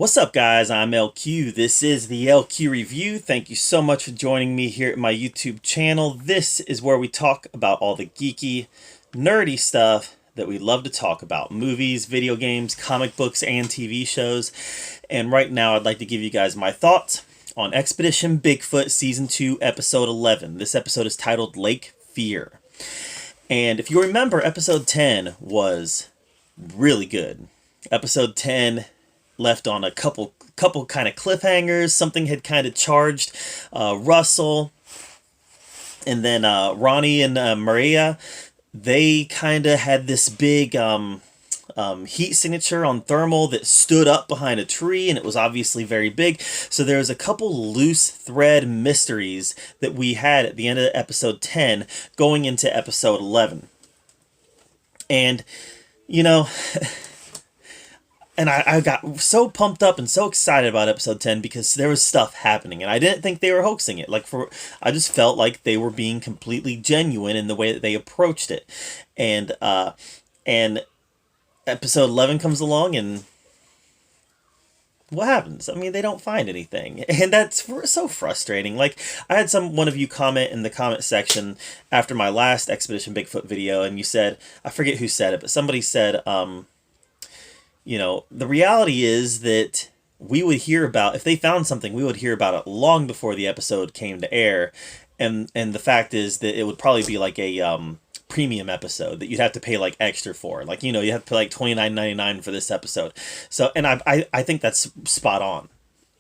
What's up, guys? I'm LQ. This is the LQ Review. Thank you so much for joining me here at my YouTube channel. This is where we talk about all the geeky, nerdy stuff that we love to talk about. Movies, video games, comic books, and TV shows. And right now, I'd like to give you guys my thoughts on Expedition Bigfoot Season 2, Episode 11. This episode is titled Lake Fear. And if you remember, Episode 10 was really good. Episode 10 left on a couple kind of cliffhangers. Something had kind of charged Russell, and then Ronnie and Maria. They kind of had this big heat signature on thermal that stood up behind a tree, and it was obviously very big. So there was a couple loose thread mysteries that we had at the end of episode 10 going into episode 11. And, you know, and I got so pumped up and so excited about episode 10 because there was stuff happening, and I didn't think they were hoaxing it. I just felt like they were being completely genuine in the way that they approached it. And episode 11 comes along, and what happens? I mean, they don't find anything, and that's so frustrating. Like, I had one of you comment in the comment section after my last Expedition Bigfoot video, and you said, I forget who said it, but somebody said, you know, the reality is that we would hear about, if they found something, we would hear about it long before the episode came to air. And the fact is that it would probably be like a premium episode that you'd have to pay like extra for. Like, you know, you have to pay like $29.99 for this episode. So, and I think that's spot on.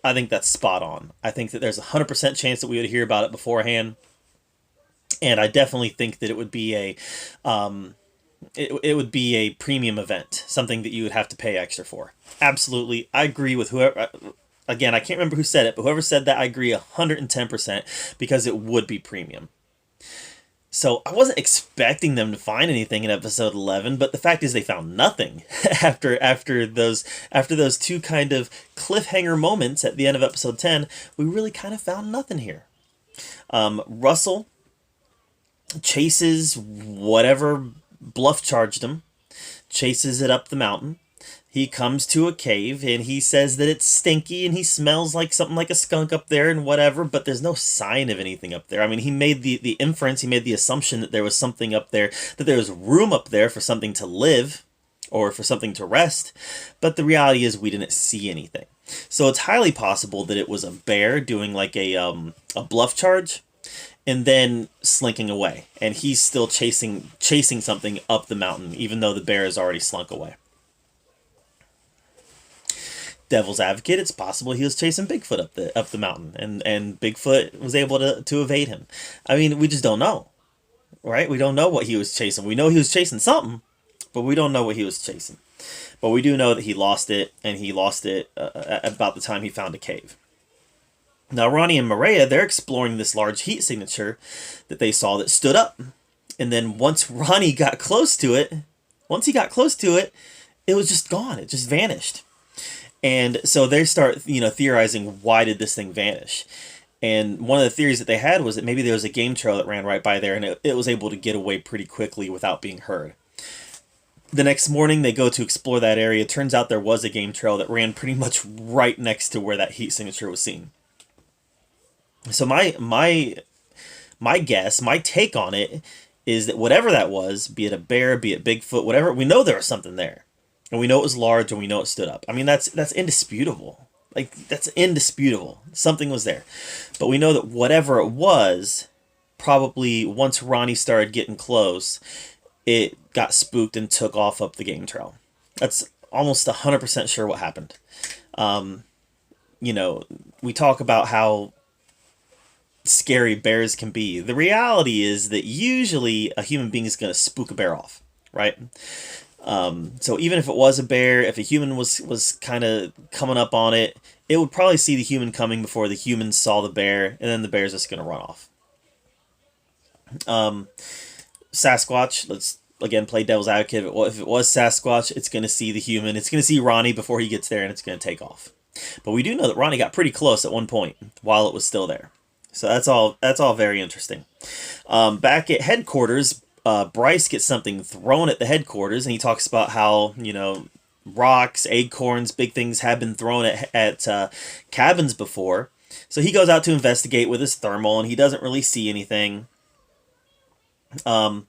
I think that's spot on. I think that there's a 100% chance that we would hear about it beforehand. And I definitely think that it would be a it would be a premium event, something that you would have to pay extra for. Absolutely. I agree with whoever, again, I can't remember who said it, but whoever said that, I agree 110% because it would be premium. So I wasn't expecting them to find anything in episode 11, but the fact is they found nothing after those two kind of cliffhanger moments at the end of episode 10. We really kind of found nothing here. Russell chases whatever bluff charged him, chases it up the mountain. He comes to a cave, and he says that it's stinky, and he smells like something like a skunk up there and whatever, but there's no sign of anything up there. I mean, he made the inference, he made the assumption that there was something up there, that there was room up there for something to live, or for something to rest, but the reality is we didn't see anything. So it's highly possible that it was a bear doing like a bluff charge, and then slinking away, and he's still chasing something up the mountain, even though the bear has already slunk away. Devil's advocate, it's possible he was chasing Bigfoot up the mountain, and Bigfoot was able to evade him. I mean, we just don't know, right? We don't know what he was chasing. We know he was chasing something, but we don't know what he was chasing. But we do know that he lost it, and he lost it about the time he found a cave. Now, Ronnie and Maria, they're exploring this large heat signature that they saw that stood up. And then once Ronnie got close to it, it was just gone. It just vanished. And so they start, theorizing, why did this thing vanish? And one of the theories that they had was that maybe there was a game trail that ran right by there, and it was able to get away pretty quickly without being heard. The next morning, they go to explore that area. It turns out there was a game trail that ran pretty much right next to where that heat signature was seen. So my guess, my take on it is that whatever that was, be it a bear, be it Bigfoot, whatever, we know there was something there. And we know it was large, and we know it stood up. I mean, that's indisputable. Like, that's indisputable. Something was there. But we know that whatever it was, probably once Ronnie started getting close, it got spooked and took off up the game trail. That's almost 100% sure what happened. We talk about how scary bears can be. The reality is that usually a human being is going to spook a bear off, right? So even if it was a bear, if a human was kind of coming up on it, it would probably see the human coming before the human saw the bear, and then the bear's just going to run off. Sasquatch, let's again play devil's advocate. If it was Sasquatch, it's going to see the human. It's going to see Ronnie before he gets there, and it's going to take off. But we do know that Ronnie got pretty close at one point while it was still there. So that's all very interesting. Back at headquarters, Bryce gets something thrown at the headquarters, and he talks about how, rocks, acorns, big things have been thrown at cabins before. So he goes out to investigate with his thermal, and he doesn't really see anything. And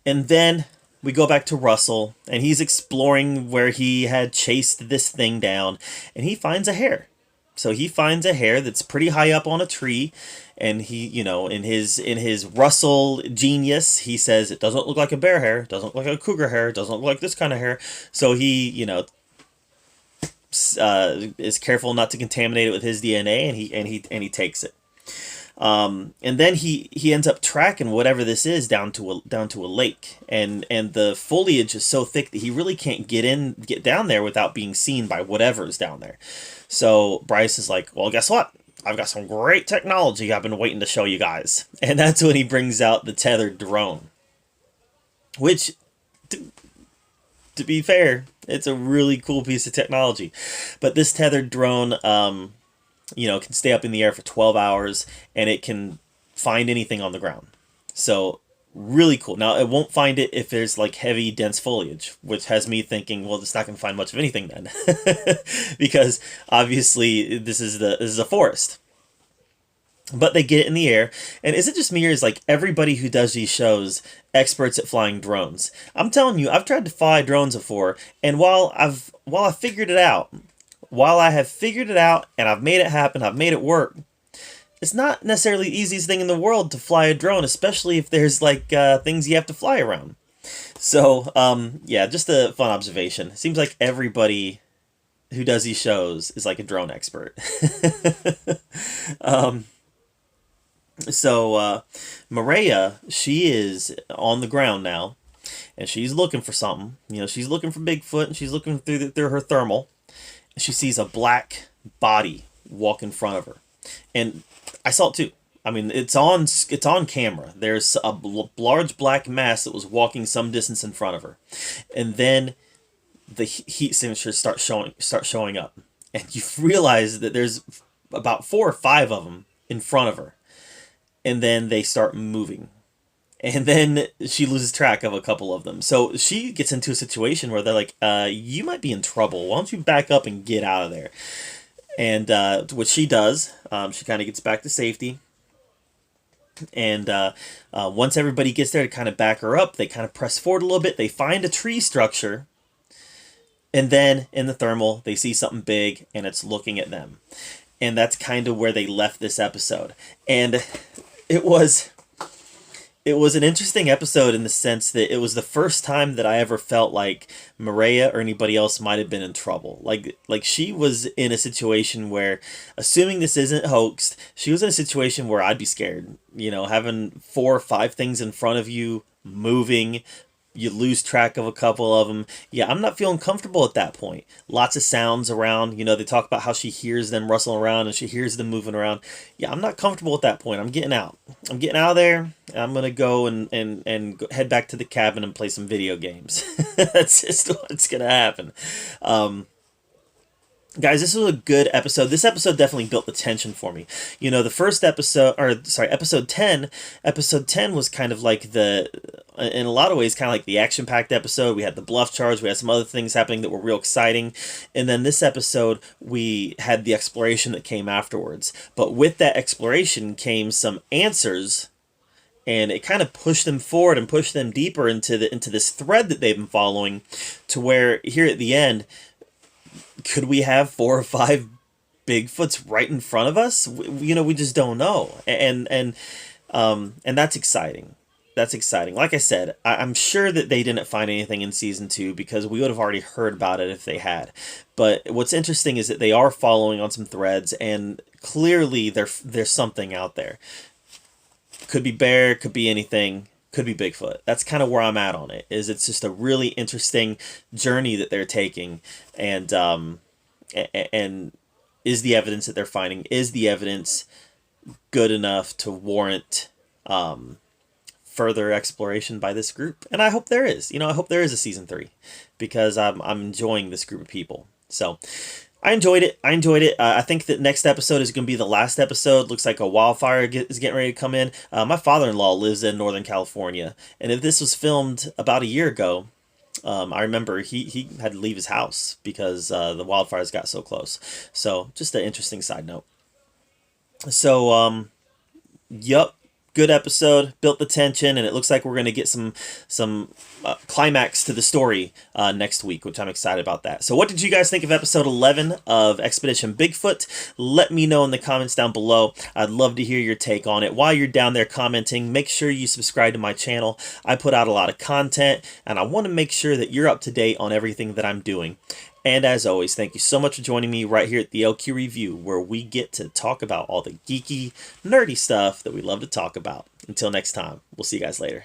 then we go back to Russell, and he's exploring where he had chased this thing down, and he finds a hare. So he finds a hare that's pretty high up on a tree, and he, in his Russell genius, he says it doesn't look like a bear hair, doesn't look like a cougar hair, doesn't look like this kind of hair. So he, is careful not to contaminate it with his DNA, and he takes it. And then he ends up tracking whatever this is down to a lake, and the foliage is so thick that he really can't get down there without being seen by whatever's down there. So Bryce is like, well, guess what? I've got some great technology I've been waiting to show you guys. And that's when he brings out the tethered drone, which, to be fair, it's a really cool piece of technology. But this tethered drone, can stay up in the air for 12 hours, and it can find anything on the ground. So really cool. Now, it won't find it if there's like heavy, dense foliage, which has me thinking, well, it's not going to find much of anything then, because obviously this is a forest. But they get it in the air, and is it just me, or is like everybody who does these shows experts at flying drones? I'm telling you, I've tried to fly drones before, and while I figured it out, while I have figured it out and I've made it happen, I've made it work, it's not necessarily the easiest thing in the world to fly a drone, especially if there's like things you have to fly around. So, yeah, just a fun observation. Seems like everybody who does these shows is like a drone expert. So Maria, she is on the ground now, and she's looking for something. She's looking for Bigfoot, and she's looking through her thermal. She sees a black body walk in front of her, and I saw it too. I mean, it's on camera. There's a large black mass that was walking some distance in front of her, and then the heat signatures start showing up, and you realize that there's about 4 or 5 of them in front of her, and then they start moving. And then she loses track of a couple of them. So she gets into a situation where they're like, you might be in trouble. Why don't you back up and get out of there? And what she does, she kind of gets back to safety. And once everybody gets there to kind of back her up, they kind of press forward a little bit. They find a tree structure. And then in the thermal, they see something big, and it's looking at them. And that's kind of where they left this episode. And it was an interesting episode in the sense that it was the first time that I ever felt like Maria or anybody else might have been in trouble. Like she was in a situation where, assuming this isn't hoaxed, she was in a situation where I'd be scared. Having 4 or 5 things in front of you, moving, you lose track of a couple of them. Yeah, I'm not feeling comfortable at that point. Lots of sounds around. They talk about how she hears them rustling around and she hears them moving around. Yeah, I'm not comfortable at that point. I'm getting out. I'm getting out of there. I'm going to go and head back to the cabin and play some video games. That's just what's going to happen. Guys, this was a good episode. This episode definitely built the tension for me. The first episode, episode 10 was kind of like in a lot of ways, kind of like the action-packed episode. We had the bluff charge, we had some other things happening that were real exciting. And then this episode, we had the exploration that came afterwards. But with that exploration came some answers, and it kind of pushed them forward and pushed them deeper into this thread that they've been following, to where here at the end, could we have 4 or 5 Bigfoots right in front of us? We just don't know, and that's exciting. That's exciting. Like I said, I'm sure that they didn't find anything in season 2 because we would have already heard about it if they had. But what's interesting is that they are following on some threads, and clearly there's something out there. Could be bear, could be anything. Could be Bigfoot. That's kind of where I'm at on it. It's just a really interesting journey that they're taking, and is the evidence that they're finding, is the evidence good enough to warrant further exploration by this group? And I hope there is. I hope there is a season 3, because I'm enjoying this group of people. So I enjoyed it. I think that next episode is going to be the last episode. Looks like a wildfire is getting ready to come in. My father-in-law lives in Northern California, and if this was filmed about a year ago, I remember he had to leave his house because the wildfires got so close. So just an interesting side note. So yup, good episode. Built the tension, and it looks like we're gonna get some climax to the story next week, which I'm excited about that. So, what did you guys think of episode 11 of Expedition Bigfoot? Let me know in the comments down below. I'd love to hear your take on it. While you're down there commenting, make sure you subscribe to my channel. I put out a lot of content, and I want to make sure that you're up to date on everything that I'm doing. And as always, thank you so much for joining me right here at the LQ Review, where we get to talk about all the geeky, nerdy stuff that we love to talk about. Until next time, we'll see you guys later.